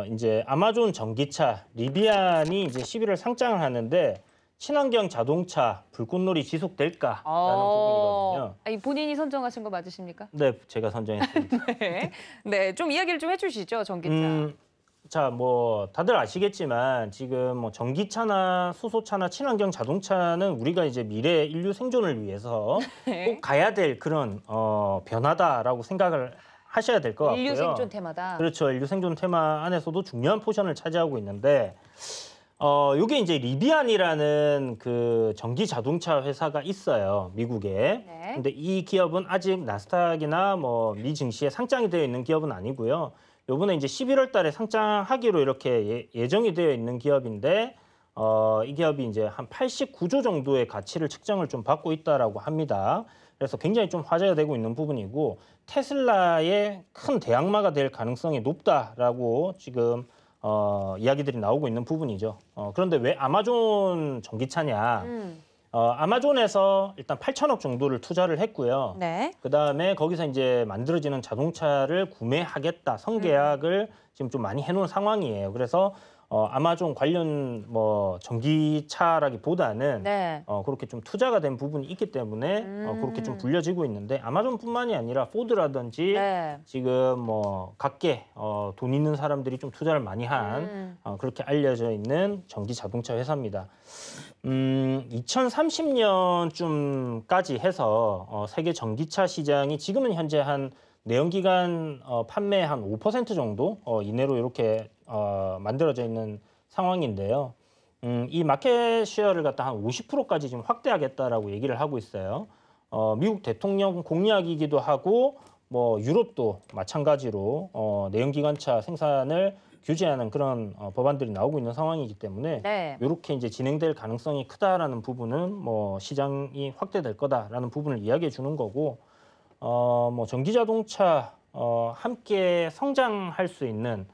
이제 아마존 전기차 리비안이 이제 11월 상장을 하는데 친환경 자동차 불꽃놀이 지속될까라는 부분이거든요. 이 본인이 선정하신 거 맞으십니까? 네, 제가 선정했습니다. 네. 네, 좀 이야기를 좀 해주시죠, 전기차. 자, 뭐 다들 아시겠지만 지금 뭐 전기차나 수소차나 친환경 자동차는 우리가 이제 미래 인류 생존을 위해서 네. 꼭 가야 될 그런 변화다라고 생각을 하셔야 될 것 같고요. 인류 생존 테마다. 그렇죠. 인류 생존 테마 안에서도 중요한 포션을 차지하고 있는데 요게 이제 리비안이라는 그 전기 자동차 회사가 있어요, 미국에. 네. 근데 이 기업은 아직 나스닥이나 뭐 미 증시에 상장이 되어 있는 기업은 아니고요. 요번에 이제 11월 달에 상장하기로 이렇게 예정이 되어 있는 기업인데 이 기업이 이제 한 89조 정도의 가치를 측정을 좀 받고 있다라고 합니다. 그래서 굉장히 좀 화제가 되고 있는 부분이고 테슬라의 큰 대항마가 될 가능성이 높다라고 지금 이야기들이 나오고 있는 부분이죠. 그런데 왜 아마존 전기차냐? 아마존에서 일단 8천억 정도를 투자를 했고요. 네. 그다음에 거기서 이제 만들어지는 자동차를 구매하겠다, 성계약을 지금 좀 많이 해놓은 상황이에요. 그래서 아마존 관련 뭐 전기차라기보다는 네. 그렇게 좀 투자가 된 부분이 있기 때문에 그렇게 좀 불려지고 있는데 아마존뿐만이 아니라 포드라든지 네. 지금 뭐 각계 돈 있는 사람들이 좀 투자를 많이 한 그렇게 알려져 있는 전기 자동차 회사입니다. 2030년쯤까지 해서 세계 전기차 시장이 지금은 현재 한 내연기관 판매 한 5% 정도 이내로 이렇게 만들어져 있는 상황인데요. 이 마켓 쉐어를 갖다 한 50%까지 지금 확대하겠다라고 얘기를 하고 있어요. 미국 대통령 공약이기도 하고 뭐 유럽도 마찬가지로 내연기관차 생산을 규제하는 그런 법안들이 나오고 있는 상황이기 때문에 네. 이렇게 이제 진행될 가능성이 크다라는 부분은 뭐 시장이 확대될 거다라는 부분을 이야기해 주는 거고 뭐 전기자동차 함께 성장할 수 있는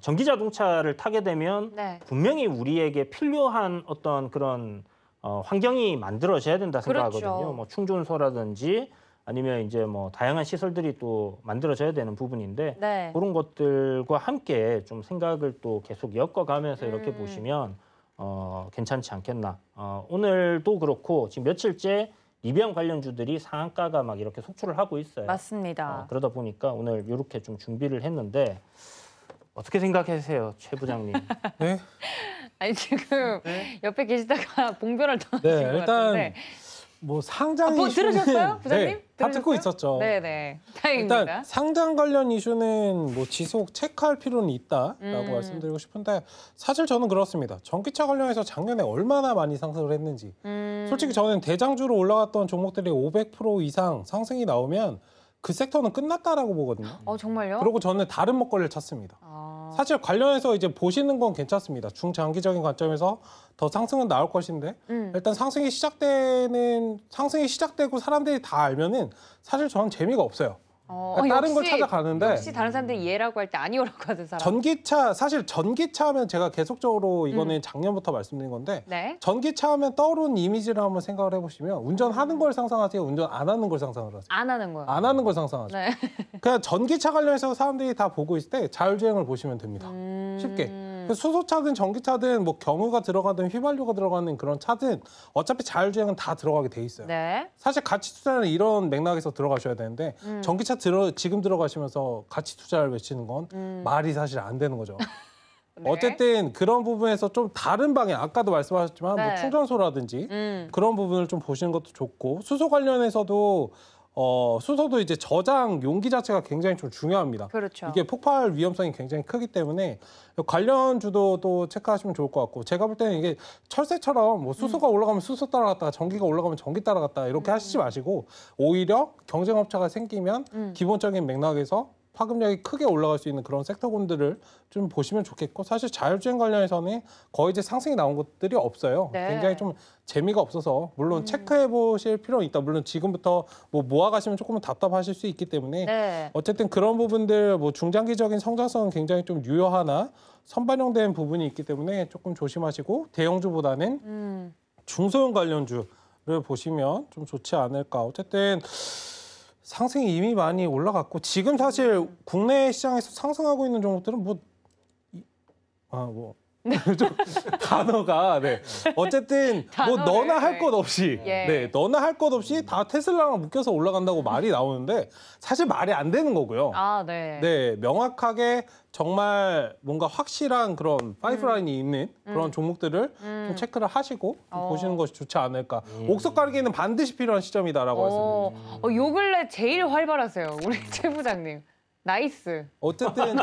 전기자동차를 타게 되면 네. 분명히 우리에게 필요한 어떤 그런 환경이 만들어져야 된다 생각하거든요. 그렇죠. 뭐 충전소라든지 아니면 이제 뭐 다양한 시설들이 또 만들어져야 되는 부분인데 네. 그런 것들과 함께 좀 생각을 또 계속 엮어가면서 이렇게 보시면 괜찮지 않겠나. 오늘도 그렇고 지금 며칠째 리비안 관련주들이 상한가가 막 이렇게 속출을 하고 있어요. 맞습니다. 그러다 보니까 오늘 이렇게 좀 준비를 했는데 어떻게 생각하세요, 최 부장님? 네. 아니 지금 옆에 계시다가 봉변을 던진 네, 것 일단 같은데. 뭐 상장 뭐 이슈는 들으셨어요, 부장님? 네, 다 듣고 들으셨어요? 있었죠. 네네. 다행입니다. 일단 상장 관련 이슈는 뭐 지속 체크할 필요는 있다라고 말씀드리고 싶은데 사실 저는 그렇습니다. 전기차 관련해서 작년에 얼마나 많이 상승을 했는지 솔직히 저는 대장주로 올라갔던 종목들이 500% 이상 상승이 나오면 그 섹터는 끝났다라고 보거든요. 정말요? 그리고 저는 다른 먹거리를 찾습니다. 사실 관련해서 이제 보시는 건 괜찮습니다. 중장기적인 관점에서 더 상승은 나올 것인데 일단 상승이 시작되고 사람들이 다 알면은 사실 저는 재미가 없어요. 다른 걸 찾아가는데 역시 다른 사람들이 얘라고 할 때 아니오라고 하는 사람. 전기차 사실 전기차 하면 제가 계속적으로 이거는 작년부터 말씀드린 건데 네. 전기차 하면 떠오르는 이미지를 한번 생각을 해보시면 운전하는 걸 상상하세요? 운전 안 하는 걸 상상을 하세요? 안 하는 거요. 안 하는 걸 상상하죠. 네. 그냥 전기차 관련해서 사람들이 다 보고 있을 때 자율주행을 보시면 됩니다. 쉽게. 수소차든 전기차든 뭐 경유가 들어가든 휘발유가 들어가는 그런 차든 어차피 자율주행은 다 들어가게 돼 있어요. 네. 사실 가치 투자는 이런 맥락에서 들어가셔야 되는데 전기차 지금 들어가시면서 가치 투자를 외치는 건 말이 사실 안 되는 거죠. 네. 어쨌든 그런 부분에서 좀 다른 방향, 아까도 말씀하셨지만 네. 뭐 충전소라든지 그런 부분을 좀 보시는 것도 좋고 수소 관련해서도 수소도 이제 저장 용기 자체가 굉장히 좀 중요합니다. 그렇죠. 이게 폭발 위험성이 굉장히 크기 때문에 관련주도 또 체크하시면 좋을 것 같고 제가 볼 때는 이게 철새처럼 뭐 수소가 올라가면 수소 따라갔다가 전기가 올라가면 전기 따라갔다 이렇게 하시지 마시고 오히려 경쟁업체가 생기면 기본적인 맥락에서 파급력이 크게 올라갈 수 있는 그런 섹터군들을 좀 보시면 좋겠고 사실 자율주행 관련해서는 거의 이제 상승이 나온 것들이 없어요. 네. 굉장히 좀 재미가 없어서 물론 체크해 보실 필요는 있다. 물론 지금부터 뭐 모아가시면 조금은 답답하실 수 있기 때문에 네. 어쨌든 그런 부분들 뭐 중장기적인 성장성은 굉장히 좀 유효하나 선반영된 부분이 있기 때문에 조금 조심하시고 대형주보다는 중소형 관련주를 보시면 좀 좋지 않을까. 어쨌든 상승이 이미 많이 올라갔고 지금 사실 국내 시장에서 상승하고 있는 종목들은 뭐 뭐 좀 단어가 네. 어쨌든 뭐 단어를, 너나 할 것 없이 예. 네 너나 할 것 없이 다 테슬라랑 묶여서 올라간다고 말이 나오는데 사실 말이 안 되는 거고요. 아, 네. 네, 명확하게 정말 뭔가 확실한 그런 파이프라인이 있는 그런 종목들을 좀 체크를 하시고 보시는 것이 좋지 않을까. 옥석 가리기는 반드시 필요한 시점이다라고 말씀드립니다. 요 근래 제일 활발하세요. 우리 최 부장님. 나이스. 어쨌든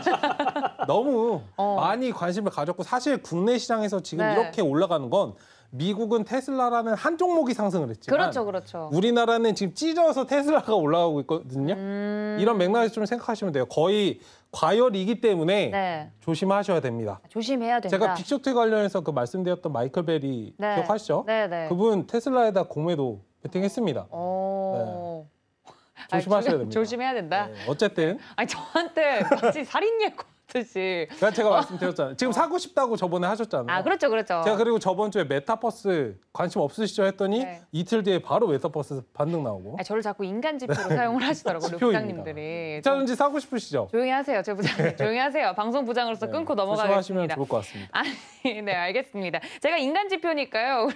너무 많이 관심을 가졌고 사실 국내 시장에서 지금 네. 이렇게 올라가는 건 미국은 테슬라라는 한 종목이 상승을 했지만 그렇죠, 그렇죠. 우리나라는 지금 찢어서 테슬라가 올라가고 있거든요. 이런 맥락에서 좀 생각하시면 돼요. 거의 과열이기 때문에 네. 조심하셔야 됩니다. 조심해야 된다. 제가 빅쇼트 관련해서 그 말씀드렸던 마이클 베리 네. 기억하시죠? 네, 네. 그분 테슬라에다 공매도 베팅했습니다. 조심하셔야 됩니다. 조심해야 된다. 네, 어쨌든 아니 저한테 마치 살인 예고 하듯이. 제가 말씀드렸잖아요. 지금 사고 싶다고 저번에 하셨잖아요. 아, 그렇죠, 그렇죠. 제가 그리고 저번 주에 메타버스 관심 없으시죠 했더니 네. 이틀 뒤에 바로 메타버스 반등 나오고. 아, 저를 자꾸 인간 지표로 사용을 하시더라고요, 우리 지표입니다. 부장님들이. 차전지 사고 싶으시죠? 조용히 하세요, 최 부장님. 조용히 하세요. 방송 부장으로서 끊고 조심하시면 넘어가겠습니다. 좋을 것 같습니다. 아니, 네, 알겠습니다. 제가 인간 지표니까요.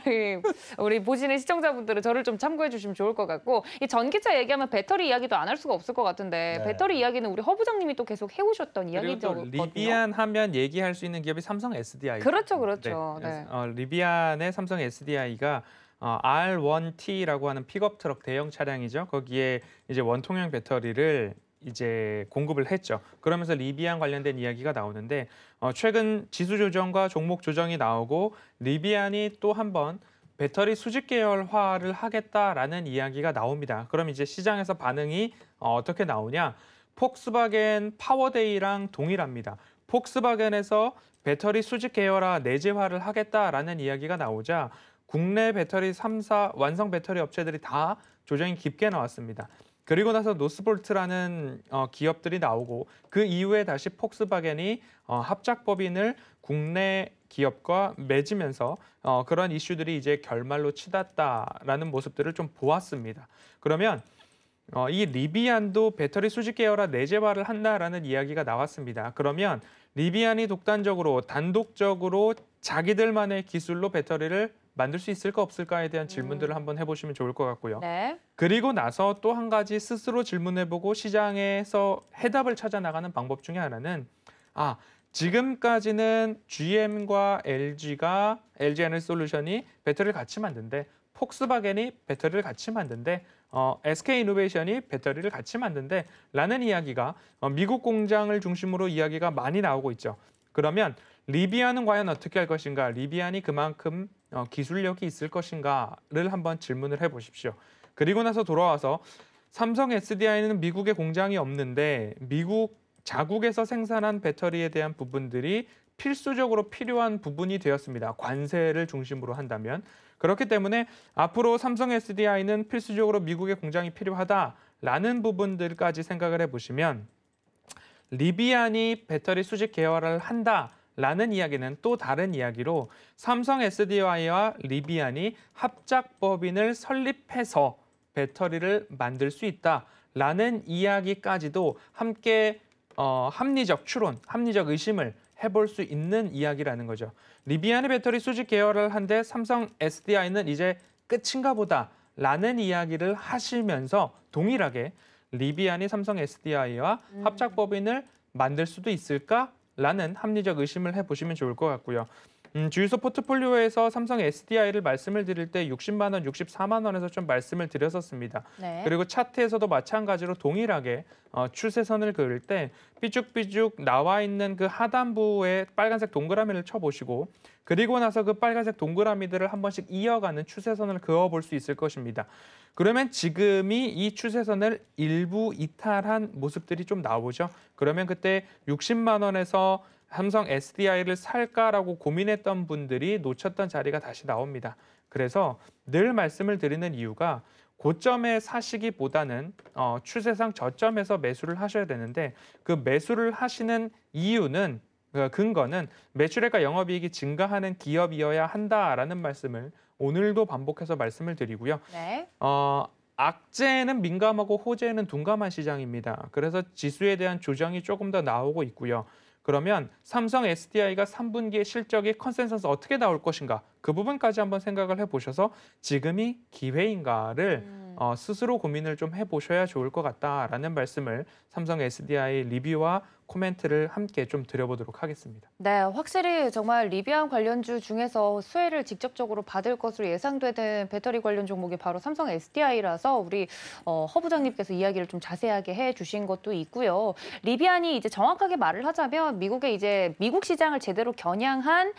우리 보시는 시청자분들은 저를 좀 참고해 주시면 좋을 것 같고, 이 전기차 얘기하면 배터리 이야기도 안 할 수가 없을 것 같은데 네. 배터리 이야기는 우리 허 부장님이 또 계속 해오셨던 그리고 또 이야기거든요. 리비안 하면 얘기할 수 있는 기업이 삼성 SDI. 그렇죠, 그렇죠. 네. 리비안의 삼성 SDI가 R1T라고 하는 픽업 트럭 대형 차량이죠. 거기에 이제 원통형 배터리를 이제 공급을 했죠. 그러면서 리비안 관련된 이야기가 나오는데 최근 지수 조정과 종목 조정이 나오고 리비안이 또 한 번 배터리 수직 계열화를 하겠다라는 이야기가 나옵니다. 그럼 이제 시장에서 반응이 어떻게 나오냐? 폭스바겐 파워데이랑 동일합니다. 폭스바겐에서 배터리 수직 계열화 내재화를 하겠다라는 이야기가 나오자 국내 배터리 3사 완성 배터리 업체들이 다 조정이 깊게 나왔습니다. 그리고 나서 노스볼트라는 기업들이 나오고 그 이후에 다시 폭스바겐이 합작법인을 국내 기업과 맺으면서 그런 이슈들이 이제 결말로 치닫다라는 모습들을 좀 보았습니다. 그러면 이 리비안도 배터리 수직 계열화 내재화를 한다라는 이야기가 나왔습니다. 그러면 리비안이 단독적으로 자기들만의 기술로 배터리를 만들 수 있을까 없을까에 대한 질문들을 한번 해보시면 좋을 것 같고요. 네. 그리고 나서 또 한 가지 스스로 질문해보고 시장에서 해답을 찾아 나가는 방법 중에 하나는 지금까지는 GM과 LG가 LG 에너지솔루션이 배터리를 같이 만든대, 폭스바겐이 배터리를 같이 만든대, SK이노베이션이 배터리를 같이 만든대 라는 이야기가 미국 공장을 중심으로 이야기가 많이 나오고 있죠. 그러면 리비안은 과연 어떻게 할 것인가? 리비안이 그만큼 기술력이 있을 것인가를 한번 질문을 해보십시오. 그리고 나서 돌아와서 삼성 SDI는 미국에 공장이 없는데 미국 자국에서 생산한 배터리에 대한 부분들이 필수적으로 필요한 부분이 되었습니다. 관세를 중심으로 한다면. 그렇기 때문에 앞으로 삼성 SDI는 필수적으로 미국의 공장이 필요하다라는 부분들까지 생각을 해보시면 리비안이 배터리 수직 계열화를 한다라는 이야기는 또 다른 이야기로 삼성 SDI와 리비안이 합작법인을 설립해서 배터리를 만들 수 있다라는 이야기까지도 함께 합리적 추론, 합리적 의심을 해볼 수 있는 이야기라는 거죠. 리비안의 배터리 수직 계열을 한데 삼성 SDI는 이제 끝인가 보다라는 이야기를 하시면서 동일하게 리비안이 삼성 SDI와 합작법인을 만들 수도 있을까라는 합리적 의심을 해보시면 좋을 것 같고요. 주유소 포트폴리오에서 삼성 SDI를 말씀을 드릴 때 60만 원, 64만 원에서 좀 말씀을 드렸었습니다. 네. 그리고 차트에서도 마찬가지로 동일하게 추세선을 그을 때 삐죽삐죽 나와 있는 그 하단부에 빨간색 동그라미를 쳐보시고 그리고 나서 그 빨간색 동그라미들을 한 번씩 이어가는 추세선을 그어볼 수 있을 것입니다. 그러면 지금이 이 추세선을 일부 이탈한 모습들이 좀 나오죠. 그러면 그때 60만 원에서 삼성 SDI를 살까라고 고민했던 분들이 놓쳤던 자리가 다시 나옵니다. 그래서 늘 말씀을 드리는 이유가 고점에 사시기보다는 추세상 저점에서 매수를 하셔야 되는데 그 매수를 하시는 이유는 근거는 매출액과 영업이익이 증가하는 기업이어야 한다라는 말씀을 오늘도 반복해서 말씀을 드리고요. 네. 악재에는 민감하고 호재에는 둔감한 시장입니다. 그래서 지수에 대한 조정이 조금 더 나오고 있고요. 그러면 삼성 SDI가 3분기의 실적이 컨센서스 어떻게 나올 것인가 그 부분까지 한번 생각을 해보셔서 지금이 기회인가를 스스로 고민을 좀 해보셔야 좋을 것 같다라는 말씀을 삼성 SDI 리뷰와 코멘트를 함께 좀 드려보도록 하겠습니다. 네, 확실히 정말 리비안 관련주 중에서 수혜를 직접적으로 받을 것으로 예상되는 배터리 관련 종목이 바로 삼성 SDI라서 우리 허 부장님께서 이야기를 좀 자세하게 해주신 것도 있고요. 리비안이 이제 정확하게 말을 하자면 미국의 이제 미국 시장을 제대로 겨냥한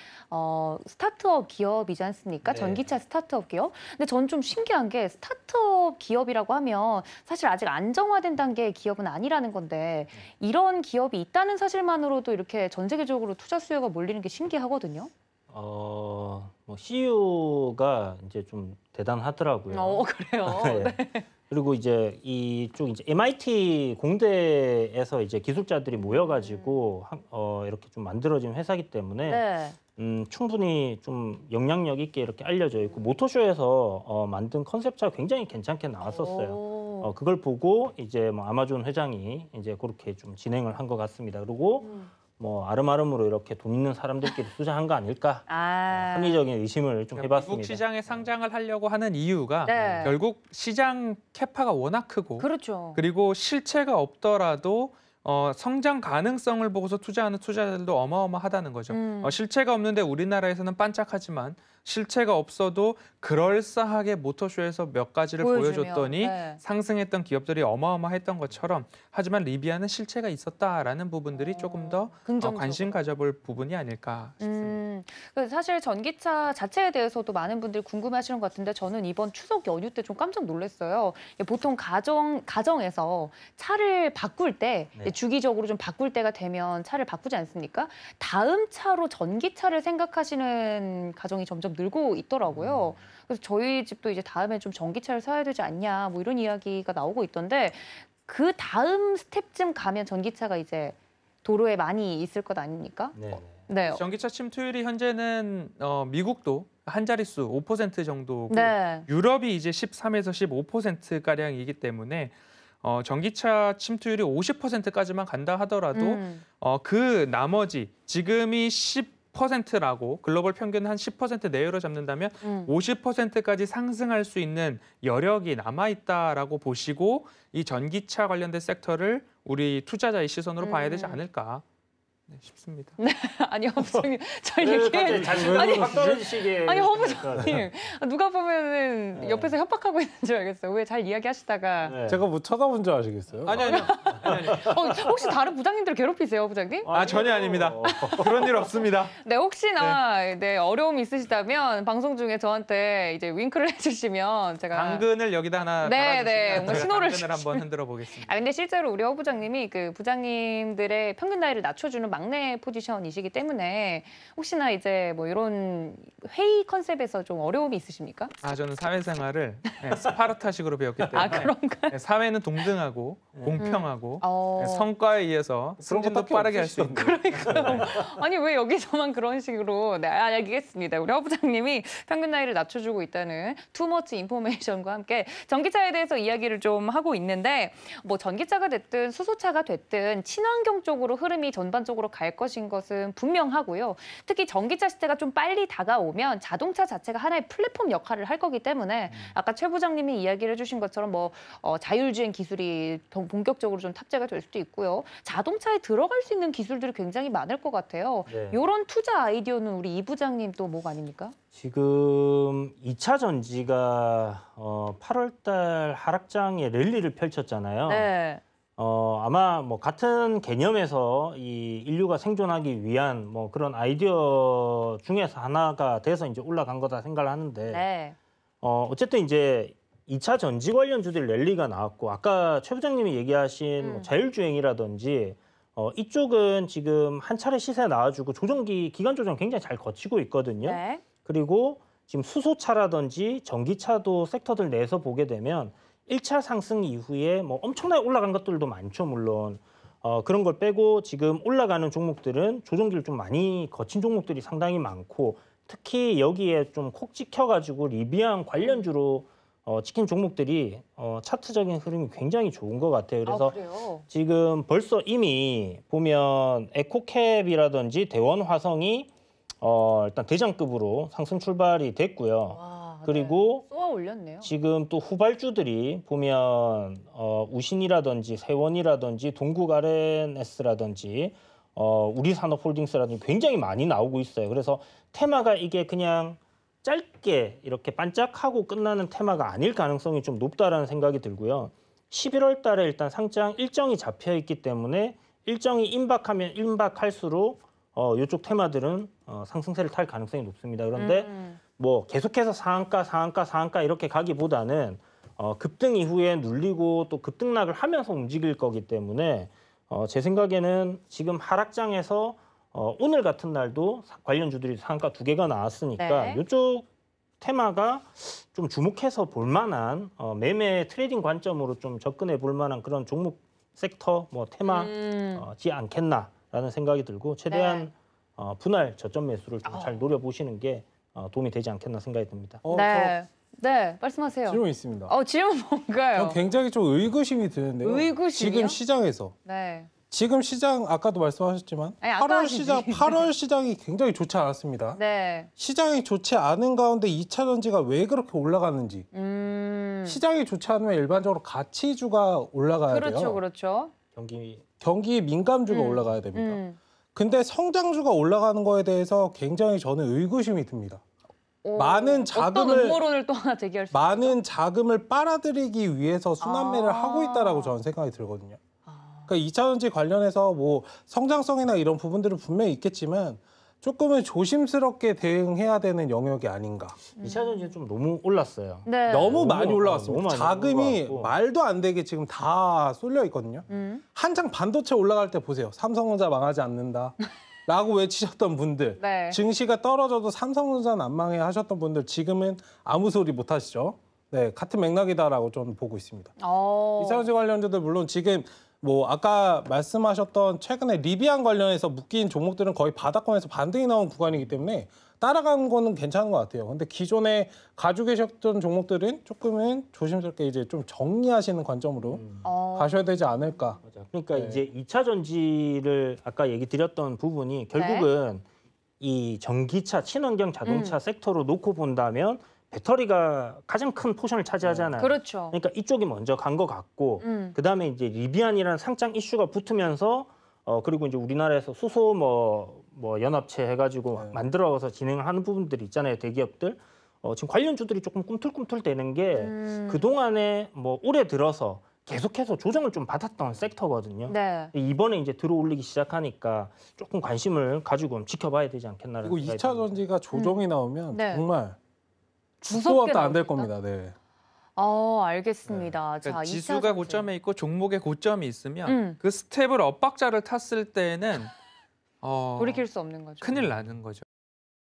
스타트업 기업이지 않습니까? 네. 전기차 스타트업 기업. 근데 전 좀 신기한 게 스타트업 기업이라고 하면 사실 아직 안정화된 단계의 기업은 아니라는 건데 이런 기업이 있다는 사실만으로도 이렇게 전 세계적으로 투자 수요가 몰리는 게 신기하거든요. 뭐 CEO가 이제 좀 대단하더라고요. 그래요. 네. 그리고 이제 이쪽 이제 MIT 공대에서 이제 기술자들이 모여가지고 이렇게 좀 만들어진 회사기 때문에 네. 충분히 좀 영향력 있게 이렇게 알려져 있고 모토쇼에서 만든 컨셉차가 굉장히 괜찮게 나왔었어요. 그걸 보고 이제 뭐 아마존 회장이 이제 그렇게 좀 진행을 한 것 같습니다. 그리고 뭐 아름아름으로 이렇게 돈 있는 사람들끼리 투자한 거 아닐까? 합리적인 의심을 좀 해봤습니다. 미국 시장에 상장을 하려고 하는 이유가 네. 결국 시장 캐파가 워낙 크고 그렇죠. 그리고 실체가 없더라도 성장 가능성을 보고서 투자하는 투자자들도 어마어마하다는 거죠. 실체가 없는데 우리나라에서는 반짝하지만 실체가 없어도 그럴싸하게 모터쇼에서 몇 가지를 보여주면, 보여줬더니 네. 상승했던 기업들이 어마어마했던 것처럼 하지만 리비안은 실체가 있었다라는 부분들이 조금 더 긍정적으로. 관심 가져볼 부분이 아닐까 싶습니다. 사실 전기차 자체에 대해서도 많은 분들이 궁금해하시는 것 같은데 저는 이번 추석 연휴 때 좀 깜짝 놀랐어요. 보통 가정에서 차를 바꿀 때 네. 주기적으로 좀 바꿀 때가 되면 차를 바꾸지 않습니까? 다음 차로 전기차를 생각하시는 가정이 점점 늘고 있더라고요. 그래서 저희 집도 이제 다음에 좀 전기차를 사야 되지 않냐 뭐 이런 이야기가 나오고 있던데 그 다음 스텝쯤 가면 전기차가 이제 도로에 많이 있을 것 아닙니까? 네. 네. 전기차 침투율이 현재는 미국도 한 자릿수 5% 정도고 네. 유럽이 이제 13에서 15%가량이기 때문에 전기차 침투율이 50%까지만 간다 하더라도 그 나머지 지금이 10%라고 글로벌 평균 한 10% 내외로 잡는다면 50%까지 상승할 수 있는 여력이 남아있다라고 보시고 이 전기차 관련된 섹터를 우리 투자자의 시선으로 봐야 되지 않을까 싶습니다. 아니 허부장님 잘 왜 얘기해. 갑자기 자신감이 확 떨어지시게. 아니 허부장님 누가 보면은 옆에서 협박하고 있는 줄 알겠어요. 왜 잘 이야기하시다가 네. 제가 뭐 쳐다본 줄 아시겠어요? 아니요. 혹시 다른 부장님들 괴롭히세요, 부장님? 전혀 아닙니다. 그런 일 없습니다. 네, 혹시나 네, 어려움이 있으시다면 방송 중에 저한테 이제 윙크를 해주시면 제가 당근을 여기다 하나 네, 달아주시면 네, 뭔가 제가 신호를 당근을 한번 흔들어 보겠습니다. 근데 실제로 우리 허 부장님이 그 부장님들의 평균 나이를 낮춰주는 막내 포지션이시기 때문에 혹시나 이제 뭐 이런 회의 컨셉에서 좀 어려움이 있으십니까? 저는 사회생활을 스파르타식으로 배웠기 때문에 그런가요? 사회는 동등하고 공평하고 어. 성과에 의해서 승진도 딱히 빠르게 할 수 있는. 아니 왜 여기서만 그런 식으로 네, 알겠습니다. 우리 허 부장님이 평균 나이를 낮춰주고 있다는 투머치 인포메이션과 함께 전기차에 대해서 이야기를 좀 하고 있는데 뭐 전기차가 됐든 수소차가 됐든 친환경 쪽으로 흐름이 전반적으로 갈 것인 것은 분명하고요. 특히 전기차 시대가 좀 빨리 다가오면 자동차 자체가 하나의 플랫폼 역할을 할 거기 때문에 아까 최 부장님이 이야기를 해주신 것처럼 뭐 자율주행 기술이 더 본격적으로 좀 탑재가 될 수도 있고요. 자동차에 들어갈 수 있는 기술들이 굉장히 많을 것 같아요. 네. 이런 투자 아이디어는 우리 이 부장님 또 뭐가 아닙니까? 지금 2차 전지가 8월 달 하락장에 랠리를 펼쳤잖아요. 네. 아마 뭐 같은 개념에서 이 인류가 생존하기 위한 뭐 그런 아이디어 중에서 하나가 돼서 이제 올라간 거다 생각을 하는데 네. 어쨌든 이제 2차 전지 관련주들 랠리가 나왔고 아까 최 부장님이 얘기하신 뭐 자율주행이라든지 이쪽은 지금 한 차례 시세 나와주고 기간 조정 굉장히 잘 거치고 있거든요. 네. 그리고 지금 수소차라든지 전기차도 섹터들 내에서 보게 되면 1차 상승 이후에 뭐 엄청나게 올라간 것들도 많죠, 물론. 그런 걸 빼고 지금 올라가는 종목들은 조정기를 좀 많이 거친 종목들이 상당히 많고 특히 여기에 좀 콕 찍혀가지고 리비안 관련주로 치킨 종목들이 차트적인 흐름이 굉장히 좋은 것 같아요. 그래서 그래요? 지금 벌써 이미 보면 에코캡이라든지 대원화성이 일단 대장급으로 상승 출발이 됐고요. 와, 그리고 네. 쏘아 올렸네요. 지금 또 후발주들이 보면 우신이라든지 세원이라든지 동국 RNS라든지 우리산업홀딩스라든지 굉장히 많이 나오고 있어요. 그래서 테마가 이게 그냥 짧게 이렇게 반짝하고 끝나는 테마가 아닐 가능성이 좀 높다라는 생각이 들고요. 11월 달에 일단 상장 일정이 잡혀 있기 때문에 일정이 임박하면 임박할수록 이쪽 테마들은 상승세를 탈 가능성이 높습니다. 그런데 뭐 계속해서 상한가 이렇게 가기보다는 급등 이후에 눌리고 또 급등락을 하면서 움직일 거기 때문에 제 생각에는 지금 하락장에서 오늘 같은 날도 관련주들이 상한가 2개가 나왔으니까 네. 이쪽 테마가 좀 주목해서 볼 만한 매매 트레이딩 관점으로 좀 접근해 볼 만한 그런 종목 섹터 뭐 테마지 않겠나라는 생각이 들고 최대한 분할 저점 매수를 좀 잘 노려보시는 게 도움이 되지 않겠나 생각이 듭니다. 네. 네, 말씀하세요. 질문 있습니다. 질문 뭔가요? 저 굉장히 좀 의구심이 드는데요. 의구심이요? 지금 시장에서 네. 지금 시장 아까도 말씀하셨지만 아니, 아까 8월 시장이 굉장히 좋지 않았습니다. 네. 시장이 좋지 않은 가운데 2차 전지가 왜 그렇게 올라가는지 시장이 좋지 않으면 일반적으로 가치주가 올라가야 그렇죠, 돼요. 그렇죠. 경기 민감주가 올라가야 됩니다. 음. 근데 성장주가 올라가는 거에 대해서 굉장히 저는 의구심이 듭니다. 많은 어떤 자금을- 음모론을 또 하나 제기할 수 있죠? 많은 자금을 빨아들이기 위해서 순환매를 하고 있다라고 저는 생각이 들거든요. 그러니까 2차 전지 관련해서 뭐 성장성이나 이런 부분들은 분명히 있겠지만 조금은 조심스럽게 대응해야 되는 영역이 아닌가. 2차 전지는 좀 너무 올랐어요. 네. 너무 많이 너무 올라갔습니다. 많이 자금이 올라갔고. 말도 안 되게 지금 다 쏠려 있거든요. 한창 반도체 올라갈 때 보세요. 삼성전자 망하지 않는다. 라고 외치셨던 분들, 네. 증시가 떨어져도 삼성전자는 안 망해 하셨던 분들 지금은 아무 소리 못 하시죠. 네, 같은 맥락이다라고 저는 보고 있습니다. 2차 전지 관련주들 물론 지금 뭐 아까 말씀하셨던 최근에 리비안 관련해서 묶인 종목들은 거의 바닥권에서 반등이 나온 구간이기 때문에 따라가는 거는 괜찮은 것 같아요. 근데 기존에 가지고 계셨던 종목들은 조금은 조심스럽게 이제 좀 정리하시는 관점으로 가셔야 되지 않을까. 맞아. 그러니까 네. 이제 2차 전지를 아까 얘기 드렸던 부분이 결국은 이 전기차, 친환경 자동차 섹터로 놓고 본다면 배터리가 가장 큰 포션을 차지하잖아요. 그렇죠. 그러니까 이쪽이 먼저 간 것 같고 그다음에 이제 리비안이라는 상장 이슈가 붙으면서 그리고 이제 우리나라에서 수소 뭐 연합체 해가지고 네. 만들어서 진행을 하는 부분들이 있잖아요. 대기업들. 지금 관련주들이 조금 꿈틀꿈틀 되는 게 그동안에 뭐 올해 들어서 계속해서 조정을 좀 받았던 섹터거든요. 네. 이번에 이제 들어올리기 시작하니까 조금 관심을 가지고 지켜봐야 되지 않겠나라는 그리고 생각이 2차 듭니다. 전지가 조정이 나오면 네. 정말 무섭게 죽도 왔다 안 될 나올 수 겁니다. 네. 알겠습니다. 그러니까 자, 지수가 2차 전지. 고점에 있고 종목의 고점이 있으면 음. 그 스텝을 엇박자를 탔을 때는 돌이킬 수 없는 거죠. 큰일 나는 거죠.